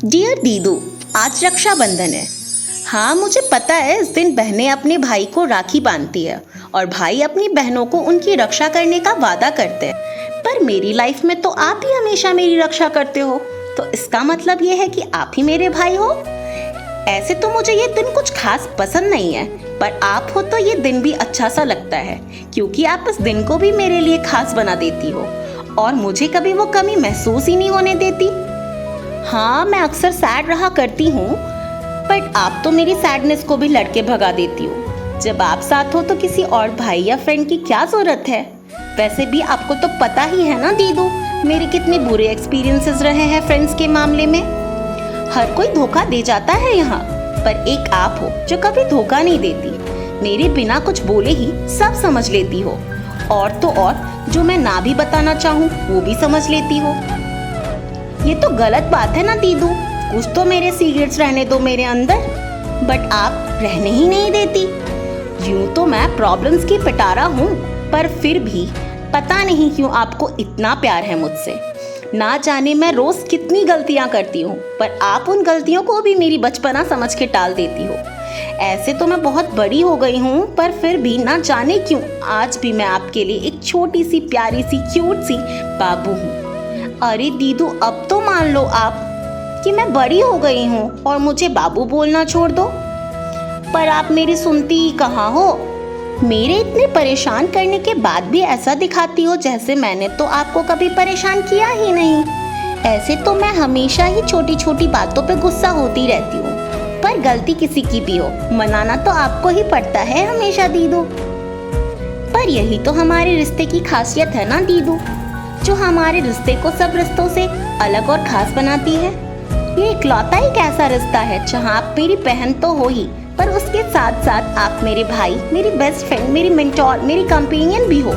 Dear दीदू, आज रक्षाबंधन है। हाँ, मुझे पता है इस दिन बहनें अपने भाई को राखी बांधती है और भाई अपनी बहनों को उनकी रक्षा करने का वादा करते हैं। पर मेरी लाइफ में तो आप ही हमेशा मेरी रक्षा करते हो, तो इसका मतलब ये है कि आप ही मेरे भाई हो। ऐसे तो मुझे ये दिन कुछ खास पसंद नहीं है, पर आप हो तो ये दिन भी अच्छा सा लगता है, क्योंकि आप इस दिन को भी मेरे लिए खास बना देती हो और मुझे कभी वो कमी महसूस ही नहीं होने देती। हाँ, मैं अक्सर सैड रहा करती हूँ, बट आप तो मेरी सैडनेस को भी लड़के भगा देती हो। जब आप साथ हो तो किसी और भाई या फ्रेंड की क्या जरूरत है। वैसे भी आपको तो पता ही है ना दीदू, मेरे कितने बुरे एक्सपीरियंसेस रहे हैं फ्रेंड्स के मामले में। हर कोई धोखा दे जाता है यहाँ, पर एक आप हो जो कभी धोखा नहीं देती। मेरे बिना कुछ बोले ही सब समझ लेती हो, और तो और जो मैं ना भी बताना चाहूँ वो भी समझ लेती हो। ये तो गलत बात है ना दीदू, कुछ तो मेरे सीक्रेट्स रहने दो मेरे अंदर, बट आप रहने ही नहीं देती। यूं तो मैं प्रॉब्लम्स की पिटारा हूँ, पर फिर भी पता नहीं क्यों आपको इतना प्यार है मुझसे। ना जाने मैं रोज कितनी गलतियां करती हूँ, पर आप उन गलतियों को भी मेरी बचपना समझ के टाल देती हो। ऐसे तो मैं बहुत बड़ी हो गई हूँ, पर फिर भी ना जाने क्यों आज भी मैं आपके लिए एक छोटी सी प्यारी सी क्यूट सी बाबू हूँ। अरे दीदू, अब तो मान लो आप कि मैं बड़ी हो गई हूँ और मुझे बाबू बोलना छोड़ दो। पर आप मेरी सुनती ही कहाँ हो। मेरे इतने परेशान करने के बाद भी ऐसा दिखाती हो जैसे मैंने तो आपको कभी परेशान किया ही नहीं। ऐसे तो मैं हमेशा ही छोटी छोटी बातों पे गुस्सा होती रहती हूँ, पर गलती किसी की भी हो, मनाना तो आपको ही पड़ता है हमेशा दीदू। पर यही तो हमारे रिश्ते की खासियत है ना दीदू, जो हमारे रिश्ते को सब रिश्तों से अलग और खास बनाती है। ये इकलौता एक ऐसा रिश्ता है जहाँ आप मेरी बहन तो हो ही, पर उसके साथ साथ आप मेरे भाई, मेरी बेस्ट फ्रेंड, मेरी मेंटोर, मेरी कंपेनियन भी हो,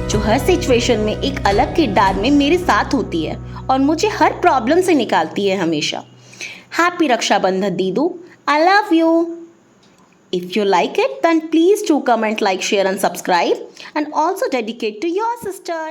जो हर सिचुएशन में एक अलग किरदार में मेरे साथ होती है और मुझे हर प्रॉब्लम से निकालती है हमेशा। हैप्पी रक्षाबंधन दीदू, I love you. If you like it, then please do comment, like, share and subscribe, and also dedicate to your sister.